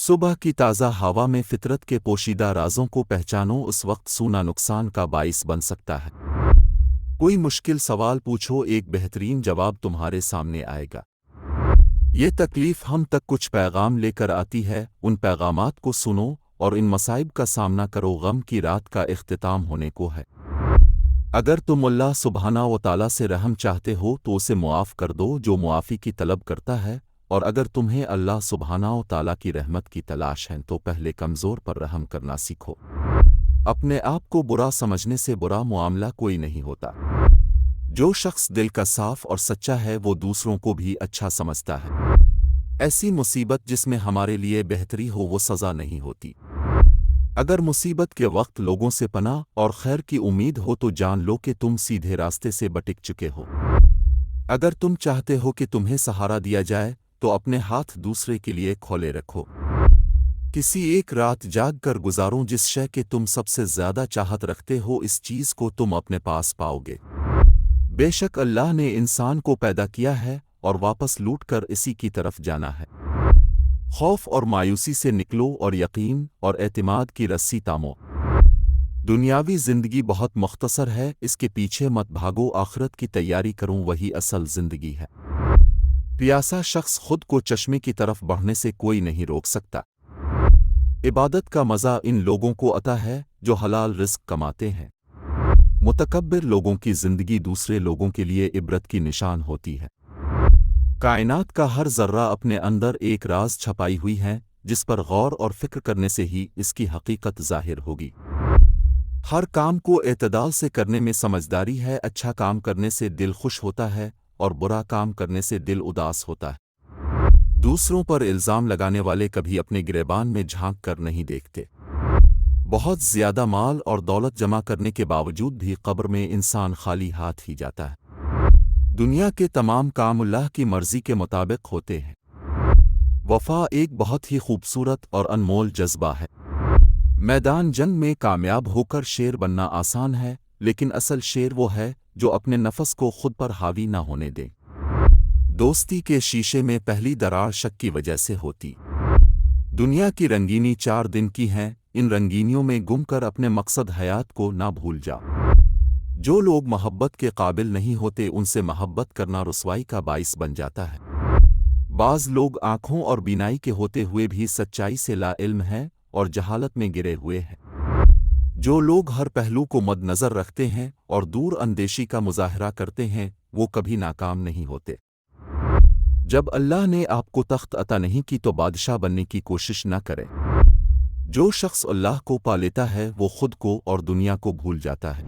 صبح کی تازہ ہوا میں فطرت کے پوشیدہ رازوں کو پہچانو، اس وقت سونا نقصان کا باعث بن سکتا ہے۔ کوئی مشکل سوال پوچھو، ایک بہترین جواب تمہارے سامنے آئے گا۔ یہ تکلیف ہم تک کچھ پیغام لے کر آتی ہے، ان پیغامات کو سنو اور ان مصائب کا سامنا کرو۔ غم کی رات کا اختتام ہونے کو ہے۔ اگر تم اللہ سبحانہ و تعالیٰ سے رحم چاہتے ہو تو اسے معاف کر دو جو معافی کی طلب کرتا ہے، اور اگر تمہیں اللہ سبحانہ و تعالیٰ کی رحمت کی تلاش ہے تو پہلے کمزور پر رحم کرنا سیکھو۔ اپنے آپ کو برا سمجھنے سے برا معاملہ کوئی نہیں ہوتا۔ جو شخص دل کا صاف اور سچا ہے وہ دوسروں کو بھی اچھا سمجھتا ہے۔ ایسی مصیبت جس میں ہمارے لیے بہتری ہو وہ سزا نہیں ہوتی۔ اگر مصیبت کے وقت لوگوں سے پناہ اور خیر کی امید ہو تو جان لو کہ تم سیدھے راستے سے بٹک چکے ہو۔ اگر تم چاہتے ہو کہ تمہیں سہارا دیا جائے تو اپنے ہاتھ دوسرے کے لیے کھولے رکھو۔ کسی ایک رات جاگ کر گزارو، جس شے کے تم سب سے زیادہ چاہت رکھتے ہو اس چیز کو تم اپنے پاس پاؤ گے۔ بے شک اللہ نے انسان کو پیدا کیا ہے اور واپس لوٹ کر اسی کی طرف جانا ہے۔ خوف اور مایوسی سے نکلو اور یقین اور اعتماد کی رسی تامو۔ دنیاوی زندگی بہت مختصر ہے، اس کے پیچھے مت بھاگو، آخرت کی تیاری کروں وہی اصل زندگی ہے۔ پیاسا شخص خود کو چشمے کی طرف بڑھنے سے کوئی نہیں روک سکتا۔ عبادت کا مزہ ان لوگوں کو عطا ہے جو حلال رزق کماتے ہیں۔ متکبر لوگوں کی زندگی دوسرے لوگوں کے لیے عبرت کی نشان ہوتی ہے۔ کائنات کا ہر ذرہ اپنے اندر ایک راز چھپائی ہوئی ہے جس پر غور اور فکر کرنے سے ہی اس کی حقیقت ظاہر ہوگی۔ ہر کام کو اعتدال سے کرنے میں سمجھداری ہے، اچھا کام کرنے سے دل خوش ہوتا ہے اور برا کام کرنے سے دل اداس ہوتا ہے۔ دوسروں پر الزام لگانے والے کبھی اپنے گریبان میں جھانک کر نہیں دیکھتے۔ بہت زیادہ مال اور دولت جمع کرنے کے باوجود بھی قبر میں انسان خالی ہاتھ ہی جاتا ہے۔ دنیا کے تمام کام اللہ کی مرضی کے مطابق ہوتے ہیں۔ وفا ایک بہت ہی خوبصورت اور انمول جذبہ ہے۔ میدان جنگ میں کامیاب ہو کر شیر بننا آسان ہے، لیکن اصل شیر وہ ہے جو اپنے نفس کو خود پر حاوی نہ ہونے دے۔ دوستی کے شیشے میں پہلی دراڑ شک کی وجہ سے ہوتی۔ دنیا کی رنگینی 4 دن کی ہے، ان رنگینیوں میں گم کر اپنے مقصد حیات کو نہ بھول جا۔ جو لوگ محبت کے قابل نہیں ہوتے ان سے محبت کرنا رسوائی کا باعث بن جاتا ہے۔ بعض لوگ آنکھوں اور بینائی کے ہوتے ہوئے بھی سچائی سے لا علم ہیں اور جہالت میں گرے ہوئے ہیں۔ جو لوگ ہر پہلو کو مد نظر رکھتے ہیں اور دور اندیشی کا مظاہرہ کرتے ہیں وہ کبھی ناکام نہیں ہوتے۔ جب اللہ نے آپ کو تخت عطا نہیں کی تو بادشاہ بننے کی کوشش نہ کرے۔ جو شخص اللہ کو پا لیتا ہے وہ خود کو اور دنیا کو بھول جاتا ہے۔